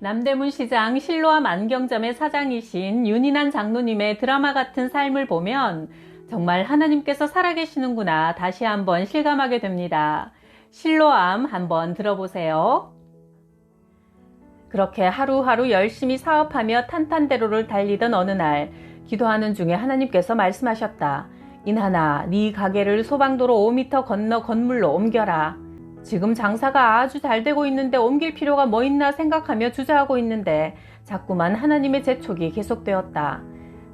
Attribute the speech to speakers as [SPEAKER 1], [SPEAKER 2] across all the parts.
[SPEAKER 1] 남대문 시장 실로암 안경점의 사장이신 윤인한 장로님의 드라마 같은 삶을 보면 정말 하나님께서 살아계시는구나 다시 한번 실감하게 됩니다. 실로암 한번 들어보세요. 그렇게 하루하루 열심히 사업하며 탄탄대로를 달리던 어느 날 기도하는 중에 하나님께서 말씀하셨다. 인하나, 네 가게를 소방도로 5m 건너 건물로 옮겨라. 지금 장사가 아주 잘 되고 있는데 옮길 필요가 뭐 있나 생각하며 주저하고 있는데 자꾸만 하나님의 재촉이 계속되었다.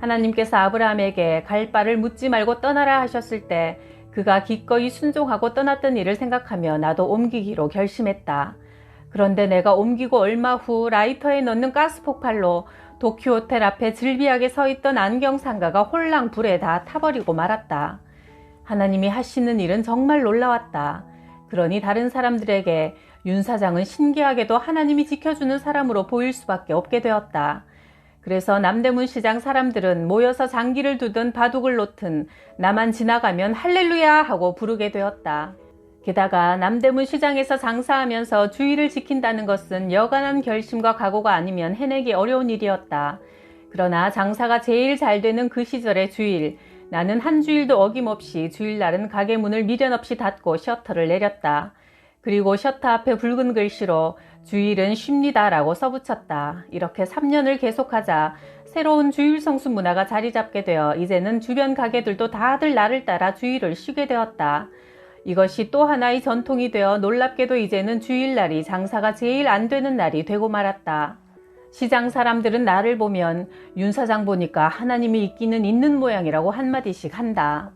[SPEAKER 1] 하나님께서 아브라함에게 갈 바를 묻지 말고 떠나라 하셨을 때 그가 기꺼이 순종하고 떠났던 일을 생각하며 나도 옮기기로 결심했다. 그런데 내가 옮기고 얼마 후 라이터에 넣는 가스 폭발로 도쿄호텔 앞에 즐비하게 서 있던 안경상가가 홀랑 불에 다 타버리고 말았다. 하나님이 하시는 일은 정말 놀라웠다. 그러니 다른 사람들에게 윤 사장은 신기하게도 하나님이 지켜주는 사람으로 보일 수밖에 없게 되었다. 그래서 남대문 시장 사람들은 모여서 장기를 두든 바둑을 놓든 나만 지나가면 할렐루야 하고 부르게 되었다. 게다가 남대문 시장에서 장사하면서 주의를 지킨다는 것은 여간한 결심과 각오가 아니면 해내기 어려운 일이었다. 그러나 장사가 제일 잘 되는 그 시절의 주일, 나는 한 주일도 어김없이 주일날은 가게 문을 미련 없이 닫고 셔터를 내렸다. 그리고 셔터 앞에 붉은 글씨로 주일은 쉽니다라고 써붙였다. 이렇게 3년을 계속하자 새로운 주일 성수 문화가 자리 잡게 되어 이제는 주변 가게들도 다들 나를 따라 주일을 쉬게 되었다. 이것이 또 하나의 전통이 되어 놀랍게도 이제는 주일날이 장사가 제일 안 되는 날이 되고 말았다. 시장 사람들은 나를 보면 윤 사장 보니까 하나님이 있기는 있는 모양이라고 한마디씩 한다.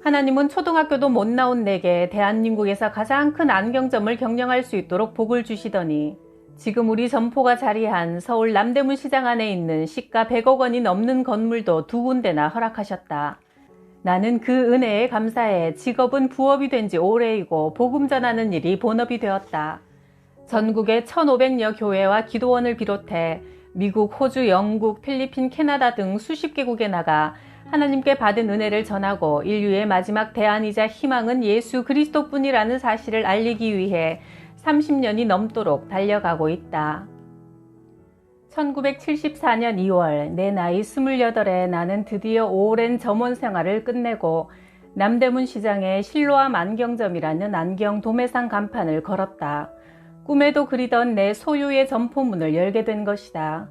[SPEAKER 1] 하나님은 초등학교도 못 나온 내게 대한민국에서 가장 큰 안경점을 경영할 수 있도록 복을 주시더니 지금 우리 점포가 자리한 서울 남대문 시장 안에 있는 시가 100억 원이 넘는 건물도 2군데나 허락하셨다. 나는 그 은혜에 감사해 직업은 부업이 된 지 오래이고 복음 전하는 일이 본업이 되었다. 전국의 1,500여 교회와 기도원을 비롯해 미국, 호주, 영국, 필리핀, 캐나다 등 수십 개국에 나가 하나님께 받은 은혜를 전하고 인류의 마지막 대안이자 희망은 예수 그리스도뿐이라는 사실을 알리기 위해 30년이 넘도록 달려가고 있다. 1974년 2월 내 나이 28에 나는 드디어 오랜 점원 생활을 끝내고 남대문 시장의 실로암 안경점이라는 안경 도매상 간판을 걸었다. 꿈에도 그리던 내 소유의 점포문을 열게 된 것이다.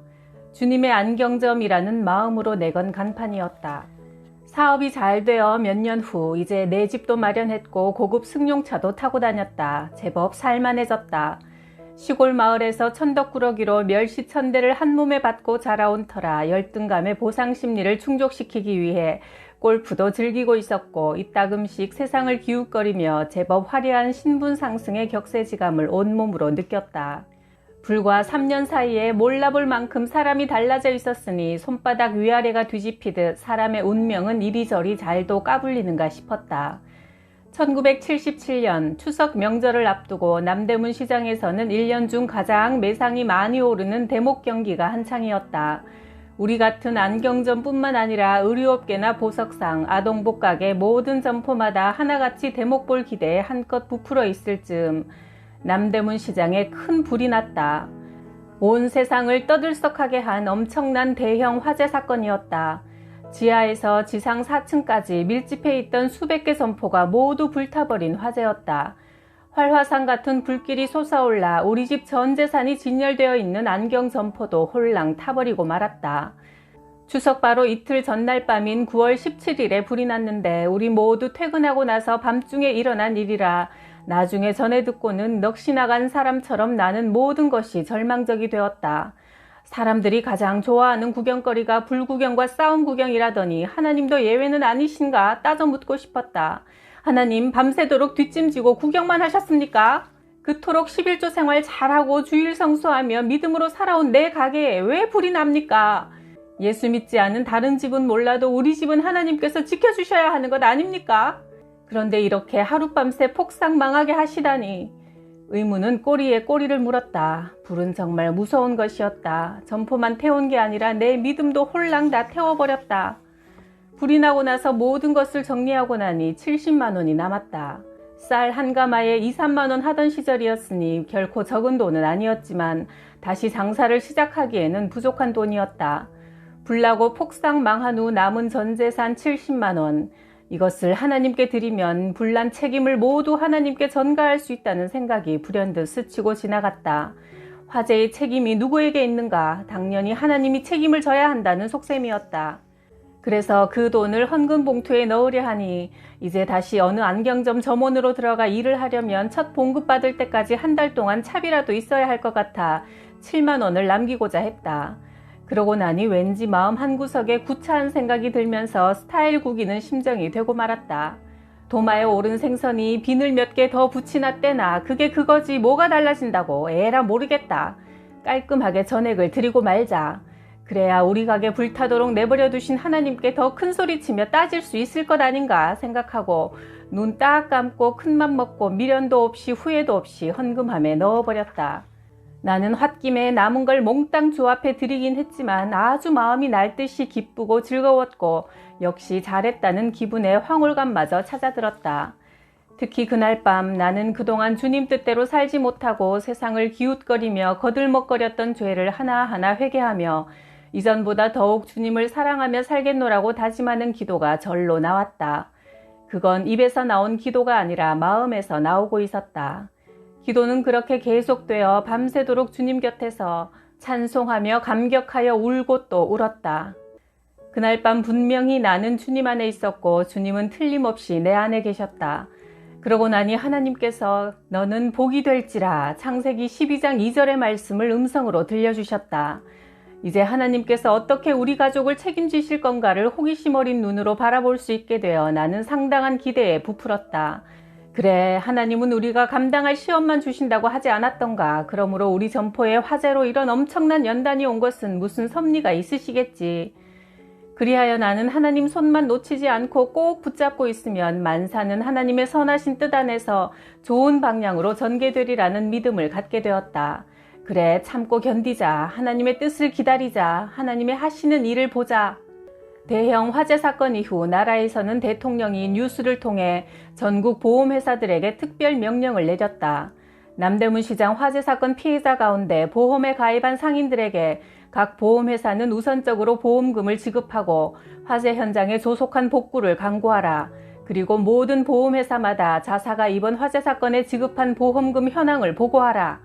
[SPEAKER 1] 주님의 안경점이라는 마음으로 내건 간판이었다. 사업이 잘 되어 몇 년 후 이제 내 집도 마련했고 고급 승용차도 타고 다녔다. 제법 살만해졌다. 시골 마을에서 천덕꾸러기로 멸시천대를 한몸에 받고 자라온 터라 열등감의 보상 심리를 충족시키기 위해 골프도 즐기고 있었고 이따금씩 세상을 기웃거리며 제법 화려한 신분 상승의 격세지감을 온몸으로 느꼈다. 불과 3년 사이에 몰라볼 만큼 사람이 달라져 있었으니 손바닥 위아래가 뒤집히듯 사람의 운명은 이리저리 잘도 까불리는가 싶었다. 1977년 추석 명절을 앞두고 남대문 시장에서는 1년 중 가장 매상이 많이 오르는 대목 경기가 한창이었다. 우리 같은 안경점뿐만 아니라 의류업계나 보석상, 아동복 가게 모든 점포마다 하나같이 대목 볼 기대에 한껏 부풀어 있을 즈음 남대문 시장에 큰 불이 났다. 온 세상을 떠들썩하게 한 엄청난 대형 화재 사건이었다. 지하에서 지상 4층까지 밀집해 있던 수백 개 점포가 모두 불타버린 화재였다. 활화산 같은 불길이 솟아올라 우리 집 전 재산이 진열되어 있는 안경 점포도 홀랑 타버리고 말았다. 추석 바로 이틀 전날 밤인 9월 17일에 불이 났는데 우리 모두 퇴근하고 나서 밤중에 일어난 일이라 나중에 전해 듣고는 넋이 나간 사람처럼 나는 모든 것이 절망적이 되었다. 사람들이 가장 좋아하는 구경거리가 불구경과 싸움 구경이라더니 하나님도 예외는 아니신가 따져 묻고 싶었다. 하나님 밤새도록 뒷짐지고 구경만 하셨습니까? 그토록 11조 생활 잘하고 주일 성수하며 믿음으로 살아온 내 가게에 왜 불이 납니까? 예수 믿지 않은 다른 집은 몰라도 우리 집은 하나님께서 지켜주셔야 하는 것 아닙니까? 그런데 이렇게 하룻밤새 폭삭 망하게 하시다니. 의문은 꼬리에 꼬리를 물었다. 불은 정말 무서운 것이었다. 점포만 태운 게 아니라 내 믿음도 홀랑 다 태워버렸다. 불이 나고 나서 모든 것을 정리하고 나니 70만 원이 남았다. 쌀 한 가마에 2, 3만 원 하던 시절이었으니 결코 적은 돈은 아니었지만 다시 장사를 시작하기에는 부족한 돈이었다. 불나고 폭삭 망한 후 남은 전 재산 70만 원. 이것을 하나님께 드리면 불난 책임을 모두 하나님께 전가할 수 있다는 생각이 불현듯 스치고 지나갔다. 화재의 책임이 누구에게 있는가? 당연히 하나님이 책임을 져야 한다는 속셈이었다. 그래서 그 돈을 헌금 봉투에 넣으려 하니 이제 다시 어느 안경점 점원으로 들어가 일을 하려면 첫 봉급 받을 때까지 한 달 동안 차비라도 있어야 할 것 같아 7만 원을 남기고자 했다. 그러고 나니 왠지 마음 한구석에 구차한 생각이 들면서 스타일 구기는 심정이 되고 말았다. 도마에 오른 생선이 비늘 몇 개 더 붙이나 떼나 그게 그거지 뭐가 달라진다고. 에라 모르겠다. 깔끔하게 전액을 드리고 말자. 그래야 우리 가게 불타도록 내버려 두신 하나님께 더 큰 소리치며 따질 수 있을 것 아닌가 생각하고 눈 딱 감고 큰맘 먹고 미련도 없이 후회도 없이 헌금함에 넣어버렸다. 나는 홧김에 남은 걸 몽땅 주 앞에 드리긴 했지만 아주 마음이 날듯이 기쁘고 즐거웠고 역시 잘했다는 기분에 황홀감마저 찾아들었다. 특히 그날 밤 나는 그동안 주님 뜻대로 살지 못하고 세상을 기웃거리며 거들먹거렸던 죄를 하나하나 회개하며 이전보다 더욱 주님을 사랑하며 살겠노라고 다짐하는 기도가 절로 나왔다. 그건 입에서 나온 기도가 아니라 마음에서 나오고 있었다. 기도는 그렇게 계속되어 밤새도록 주님 곁에서 찬송하며 감격하여 울고 또 울었다. 그날 밤 분명히 나는 주님 안에 있었고 주님은 틀림없이 내 안에 계셨다. 그러고 나니 하나님께서 너는 복이 될지라 창세기 12장 2절의 말씀을 음성으로 들려주셨다. 이제 하나님께서 어떻게 우리 가족을 책임지실 건가를 호기심 어린 눈으로 바라볼 수 있게 되어 나는 상당한 기대에 부풀었다. 그래, 하나님은 우리가 감당할 시험만 주신다고 하지 않았던가. 그러므로 우리 점포에 화재로 이런 엄청난 연단이 온 것은 무슨 섭리가 있으시겠지. 그리하여 나는 하나님 손만 놓치지 않고 꼭 붙잡고 있으면 만사는 하나님의 선하신 뜻 안에서 좋은 방향으로 전개되리라는 믿음을 갖게 되었다. 그래, 참고 견디자. 하나님의 뜻을 기다리자. 하나님의 하시는 일을 보자. 대형 화재 사건 이후 나라에서는 대통령이 뉴스를 통해 전국 보험회사들에게 특별 명령을 내렸다. 남대문 시장 화재 사건 피해자 가운데 보험에 가입한 상인들에게 각 보험회사는 우선적으로 보험금을 지급하고 화재 현장에 조속한 복구를 강구하라. 그리고 모든 보험회사마다 자사가 이번 화재 사건에 지급한 보험금 현황을 보고하라.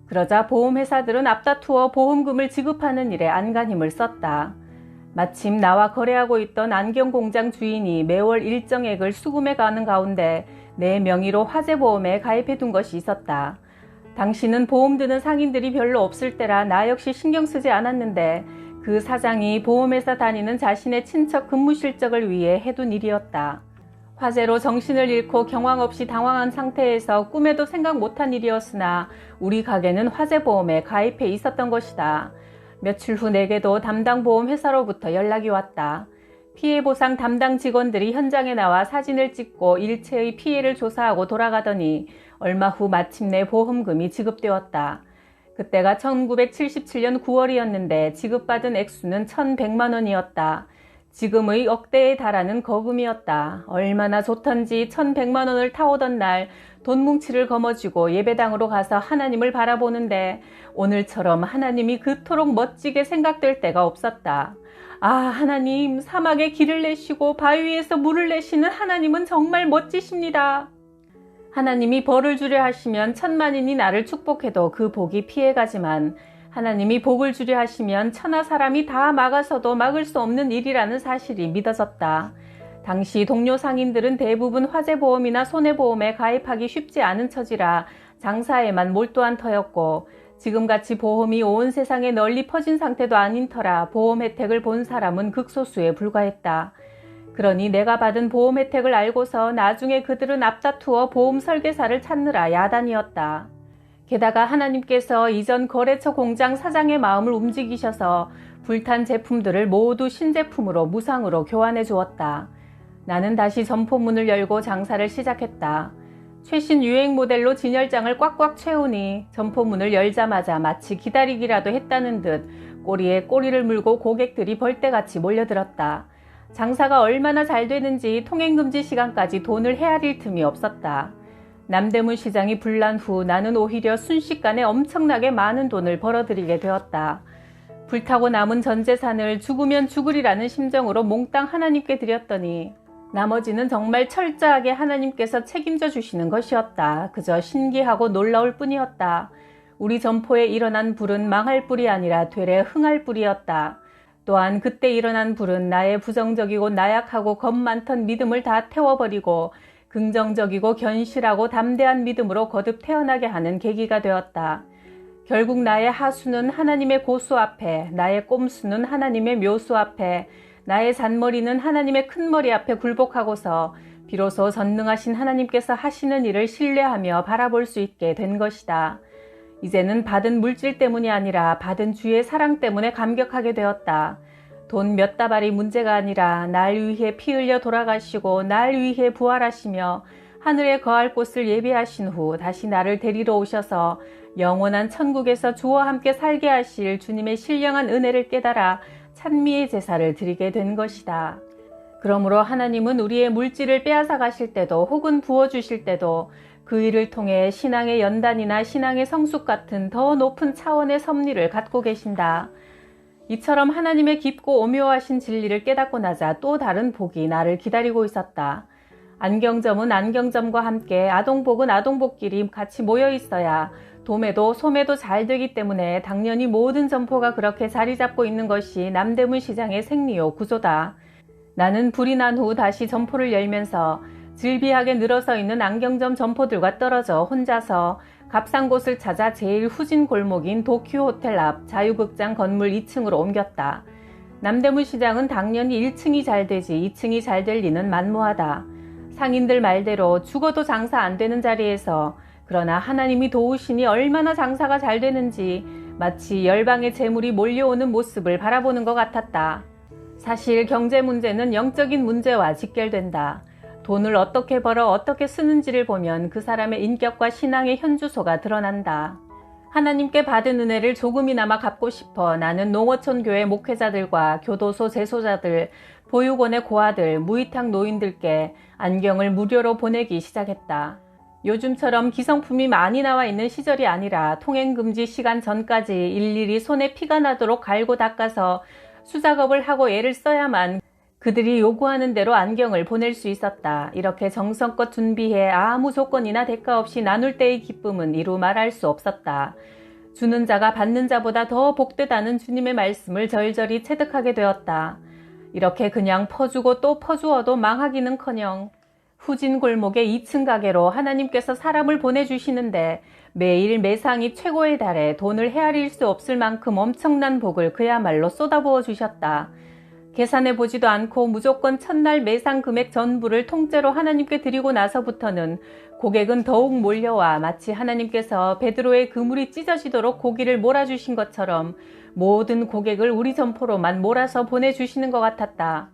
[SPEAKER 1] 그러자 보험회사들은 앞다투어 보험금을 지급하는 일에 안간힘을 썼다. 마침 나와 거래하고 있던 안경공장 주인이 매월 일정액을 수금해 가는 가운데 내 명의로 화재보험에 가입해둔 것이 있었다. 당시는 보험 드는 상인들이 별로 없을 때라 나 역시 신경 쓰지 않았는데 그 사장이 보험회사 다니는 자신의 친척 근무 실적을 위해 해둔 일이었다. 화재로 정신을 잃고 경황 없이 당황한 상태에서 꿈에도 생각 못한 일이었으나 우리 가게는 화재보험에 가입해 있었던 것이다. 며칠 후 내게도 담당 보험회사로부터 연락이 왔다. 피해보상 담당 직원들이 현장에 나와 사진을 찍고 일체의 피해를 조사하고 돌아가더니 얼마 후 마침내 보험금이 지급되었다. 그때가 1977년 9월이었는데 지급받은 액수는 1,100만 원이었다. 지금의 억대에 달하는 거금이었다. 얼마나 좋던지 1,100만 원을 타오던 날 돈 뭉치를 거머쥐고 예배당으로 가서 하나님을 바라보는데 오늘처럼 하나님이 그토록 멋지게 생각될 때가 없었다. 아, 하나님, 사막에 길을 내시고 바위에서 물을 내시는 하나님은 정말 멋지십니다. 하나님이 벌을 주려 하시면 천만인이 나를 축복해도 그 복이 피해가지만 하나님이 복을 주려 하시면 천하 사람이 다 막아서도 막을 수 없는 일이라는 사실이 믿어졌다. 당시 동료 상인들은 대부분 화재보험이나 손해보험에 가입하기 쉽지 않은 처지라 장사에만 몰두한 터였고 지금같이 보험이 온 세상에 널리 퍼진 상태도 아닌 터라 보험 혜택을 본 사람은 극소수에 불과했다. 그러니 내가 받은 보험 혜택을 알고서 나중에 그들은 앞다투어 보험 설계사를 찾느라 야단이었다. 게다가 하나님께서 이전 거래처 공장 사장의 마음을 움직이셔서 불탄 제품들을 모두 신제품으로 무상으로 교환해 주었다. 나는 다시 점포문을 열고 장사를 시작했다. 최신 유행 모델로 진열장을 꽉꽉 채우니 점포문을 열자마자 마치 기다리기라도 했다는 듯 꼬리에 꼬리를 물고 고객들이 벌떼같이 몰려들었다. 장사가 얼마나 잘 되는지 통행금지 시간까지 돈을 헤아릴 틈이 없었다. 남대문 시장이 불난 후 나는 오히려 순식간에 엄청나게 많은 돈을 벌어들이게 되었다. 불타고 남은 전 재산을 죽으면 죽으리라는 심정으로 몽땅 하나님께 드렸더니 나머지는 정말 철저하게 하나님께서 책임져 주시는 것이었다. 그저 신기하고 놀라울 뿐이었다. 우리 점포에 일어난 불은 망할 불이 아니라 되레 흥할 불이었다. 또한 그때 일어난 불은 나의 부정적이고 나약하고 겁 많던 믿음을 다 태워버리고 긍정적이고 견실하고 담대한 믿음으로 거듭 태어나게 하는 계기가 되었다. 결국 나의 하수는 하나님의 고수 앞에, 나의 꼼수는 하나님의 묘수 앞에, 나의 잔머리는 하나님의 큰머리 앞에 굴복하고서 비로소 전능하신 하나님께서 하시는 일을 신뢰하며 바라볼 수 있게 된 것이다. 이제는 받은 물질 때문이 아니라 받은 주의 사랑 때문에 감격하게 되었다. 돈 몇 다발이 문제가 아니라 날 위해 피 흘려 돌아가시고 날 위해 부활하시며 하늘에 거할 곳을 예비하신 후 다시 나를 데리러 오셔서 영원한 천국에서 주와 함께 살게 하실 주님의 신령한 은혜를 깨달아 찬미의 제사를 드리게 된 것이다. 그러므로 하나님은 우리의 물질을 빼앗아 가실 때도 혹은 부어주실 때도 그 일을 통해 신앙의 연단이나 신앙의 성숙 같은 더 높은 차원의 섭리를 갖고 계신다. 이처럼 하나님의 깊고 오묘하신 진리를 깨닫고 나자 또 다른 복이 나를 기다리고 있었다. 안경점은 안경점과 함께 아동복은 아동복끼리 같이 모여 있어야 도매도 소매도 잘 되기 때문에 당연히 모든 점포가 그렇게 자리 잡고 있는 것이 남대문 시장의 생리요 구조다. 나는 불이 난 후 다시 점포를 열면서 질비하게 늘어서 있는 안경점 점포들과 떨어져 혼자서 값싼 곳을 찾아 제일 후진 골목인 도쿄호텔 앞 자유극장 건물 2층으로 옮겼다. 남대문 시장은 당연히 1층이 잘 되지 2층이 잘 될 리는 만무하다. 상인들 말대로 죽어도 장사 안 되는 자리에서 그러나 하나님이 도우시니 얼마나 장사가 잘 되는지 마치 열방의 재물이 몰려오는 모습을 바라보는 것 같았다. 사실 경제 문제는 영적인 문제와 직결된다. 돈을 어떻게 벌어 어떻게 쓰는지를 보면 그 사람의 인격과 신앙의 현주소가 드러난다. 하나님께 받은 은혜를 조금이나마 갚고 싶어 나는 농어촌 교회 목회자들과 교도소 재소자들, 보육원의 고아들, 무이탁 노인들께 안경을 무료로 보내기 시작했다. 요즘처럼 기성품이 많이 나와 있는 시절이 아니라 통행금지 시간 전까지 일일이 손에 피가 나도록 갈고 닦아서 수작업을 하고 애를 써야만 그들이 요구하는 대로 안경을 보낼 수 있었다. 이렇게 정성껏 준비해 아무 조건이나 대가 없이 나눌 때의 기쁨은 이루 말할 수 없었다. 주는 자가 받는 자보다 더 복되다는 주님의 말씀을 절절히 체득하게 되었다. 이렇게 그냥 퍼주고 또 퍼주어도 망하기는커녕 후진 골목의 2층 가게로 하나님께서 사람을 보내주시는데 매일 매상이 최고에 달해 돈을 헤아릴 수 없을 만큼 엄청난 복을 그야말로 쏟아부어 주셨다. 계산해보지도 않고 무조건 첫날 매상 금액 전부를 통째로 하나님께 드리고 나서부터는 고객은 더욱 몰려와 마치 하나님께서 베드로의 그물이 찢어지도록 고기를 몰아주신 것처럼 모든 고객을 우리 점포로만 몰아서 보내주시는 것 같았다.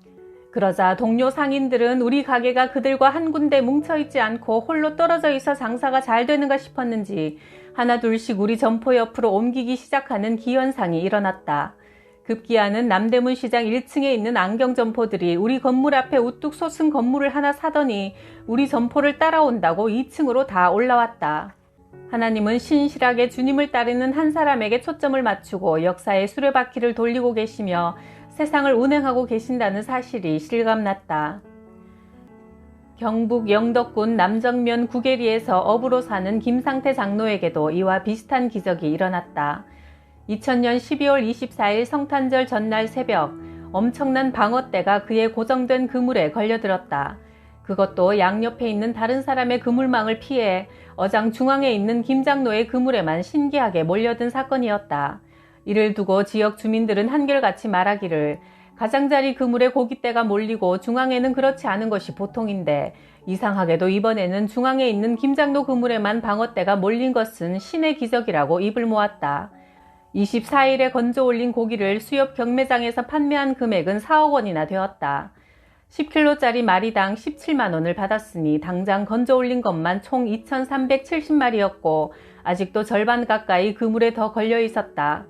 [SPEAKER 1] 그러자 동료 상인들은 우리 가게가 그들과 한 군데 뭉쳐있지 않고 홀로 떨어져 있어 장사가 잘 되는가 싶었는지 하나둘씩 우리 점포 옆으로 옮기기 시작하는 기현상이 일어났다. 급기야는 남대문 시장 1층에 있는 안경 점포들이 우리 건물 앞에 우뚝 솟은 건물을 하나 사더니 우리 점포를 따라온다고 2층으로 다 올라왔다. 하나님은 신실하게 주님을 따르는 한 사람에게 초점을 맞추고 역사의 수레바퀴를 돌리고 계시며 세상을 운행하고 계신다는 사실이 실감났다. 경북 영덕군 남정면 구계리에서 어부로 사는 김상태 장로에게도 이와 비슷한 기적이 일어났다. 2000년 12월 24일 성탄절 전날 새벽 엄청난 방어떼가 그의 고정된 그물에 걸려들었다. 그것도 양옆에 있는 다른 사람의 그물망을 피해 어장 중앙에 있는 김 장로의 그물에만 신기하게 몰려든 사건이었다. 이를 두고 지역 주민들은 한결같이 말하기를 가장자리 그물에 고깃대가 몰리고 중앙에는 그렇지 않은 것이 보통인데 이상하게도 이번에는 중앙에 있는 김 장로 그물에만 방어떼가 몰린 것은 신의 기적이라고 입을 모았다. 24일에 건져 올린 고기를 수협 경매장에서 판매한 금액은 4억 원이나 되었다. 10kg짜리 마리당 17만 원을 받았으니 당장 건져 올린 것만 총 2,370마리였고 아직도 절반 가까이 그물에 더 걸려 있었다.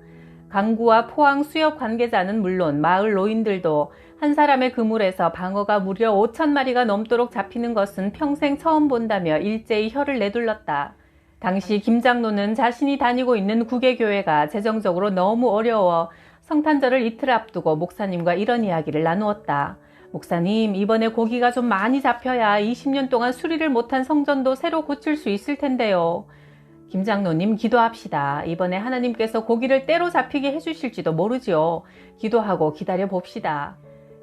[SPEAKER 1] 강구와 포항 수협 관계자는 물론 마을 노인들도 한 사람의 그물에서 방어가 무려 5,000마리가 넘도록 잡히는 것은 평생 처음 본다며 일제히 혀를 내둘렀다. 당시 김 장로는 자신이 다니고 있는 구계교회가 재정적으로 너무 어려워 성탄절을 이틀 앞두고 목사님과 이런 이야기를 나누었다. 목사님, 이번에 고기가 좀 많이 잡혀야 20년 동안 수리를 못한 성전도 새로 고칠 수 있을 텐데요. 김 장로님, 기도합시다. 이번에 하나님께서 고기를 때로 잡히게 해주실지도 모르지요. 기도하고 기다려 봅시다.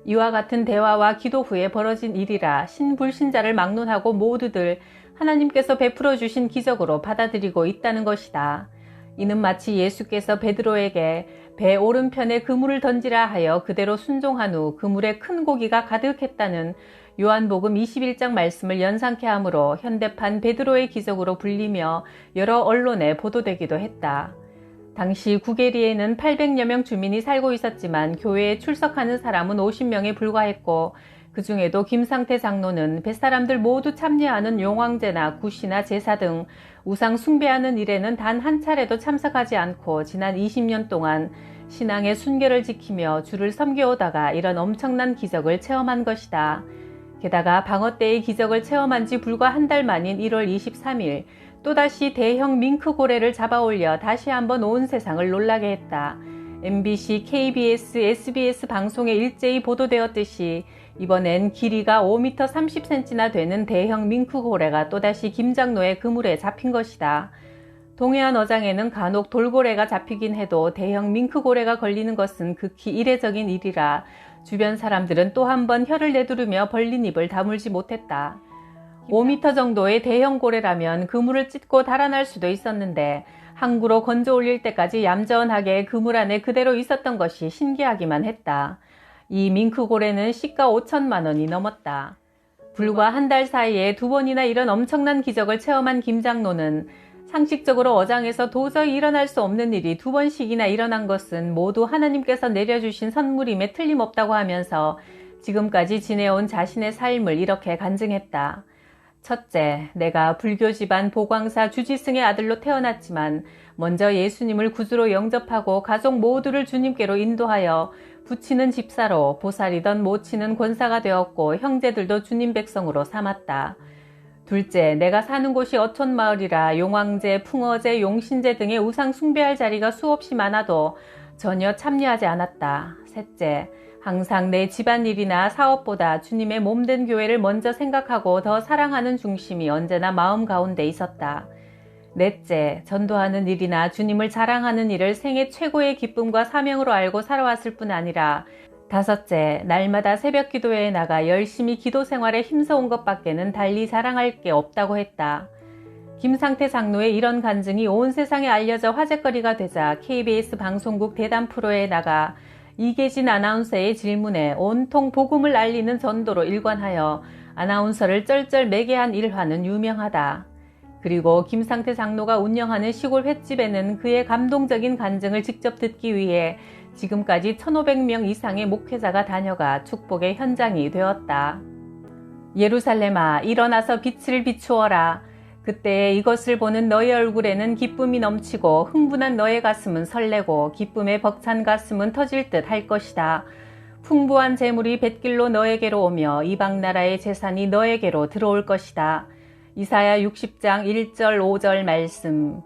[SPEAKER 1] 이와 같은 대화와 기도 후에 벌어진 일이라 신불신자를 막론하고 모두들 하나님께서 베풀어 주신 기적으로 받아들이고 있다는 것이다. 이는 마치 예수께서 베드로에게 배 오른편에 그물을 던지라 하여 그대로 순종한 후 그물에 큰 고기가 가득했다는 요한복음 21장 말씀을 연상케 하므로 현대판 베드로의 기적으로 불리며 여러 언론에 보도되기도 했다. 당시 구게리에는 800여 명 주민이 살고 있었지만 교회에 출석하는 사람은 50명에 불과했고 그 중에도 김상태 장로는 뱃사람들 모두 참여하는 용왕제나 구시나 제사 등 우상 숭배하는 일에는 단 한 차례도 참석하지 않고 지난 20년 동안 신앙의 순결을 지키며 주를 섬겨오다가 이런 엄청난 기적을 체험한 것이다. 게다가 방어 때의 기적을 체험한 지 불과 한 달 만인 1월 23일 또다시 대형 밍크 고래를 잡아올려 다시 한번 온 세상을 놀라게 했다. MBC, KBS, SBS 방송에 일제히 보도되었듯이 이번엔 길이가 5m 30cm나 되는 대형 밍크 고래가 또다시 김 장로의 그물에 잡힌 것이다. 동해안 어장에는 간혹 돌고래가 잡히긴 해도 대형 밍크 고래가 걸리는 것은 극히 이례적인 일이라 주변 사람들은 또 한 번 혀를 내두르며 벌린 입을 다물지 못했다. 5m 정도의 대형 고래라면 그물을 찢고 달아날 수도 있었는데 항구로 건져 올릴 때까지 얌전하게 그물 안에 그대로 있었던 것이 신기하기만 했다. 이 밍크 고래는 시가 5천만 원이 넘었다. 불과 한 달 사이에 2번이나 이런 엄청난 기적을 체험한 김 장로는 상식적으로 어장에서 도저히 일어날 수 없는 일이 2번씩이나 일어난 것은 모두 하나님께서 내려주신 선물임에 틀림없다고 하면서 지금까지 지내온 자신의 삶을 이렇게 간증했다. 첫째, 내가 불교 집안 보광사 주지승의 아들로 태어났지만 먼저 예수님을 구주로 영접하고 가족 모두를 주님께로 인도하여 부치는 집사로 보살이던 모치는 권사가 되었고 형제들도 주님 백성으로 삼았다. 둘째, 내가 사는 곳이 어촌마을이라 용왕제, 풍어제, 용신제 등의 우상 숭배할 자리가 수없이 많아도 전혀 참여하지 않았다. 셋째, 항상 내 집안일이나 사업보다 주님의 몸된 교회를 먼저 생각하고 더 사랑하는 중심이 언제나 마음 가운데 있었다. 넷째, 전도하는 일이나 주님을 자랑하는 일을 생애 최고의 기쁨과 사명으로 알고 살아왔을 뿐 아니라 다섯째, 날마다 새벽 기도회에 나가 열심히 기도 생활에 힘써온 것밖에는 달리 자랑할 게 없다고 했다. 김상태 장로의 이런 간증이 온 세상에 알려져 화제거리가 되자 KBS 방송국 대담 프로에 나가 이계진 아나운서의 질문에 온통 복음을 알리는 전도로 일관하여 아나운서를 쩔쩔매게 한 일화는 유명하다. 그리고 김상태 장로가 운영하는 시골 횟집에는 그의 감동적인 간증을 직접 듣기 위해 지금까지 1,500명 이상의 목회자가 다녀가 축복의 현장이 되었다. 예루살렘아, 일어나서 빛을 비추어라. 그때 이것을 보는 너의 얼굴에는 기쁨이 넘치고 흥분한 너의 가슴은 설레고 기쁨에 벅찬 가슴은 터질 듯 할 것이다. 풍부한 재물이 뱃길로 너에게로 오며 이방 나라의 재산이 너에게로 들어올 것이다. 이사야 60장 1절 5절 말씀.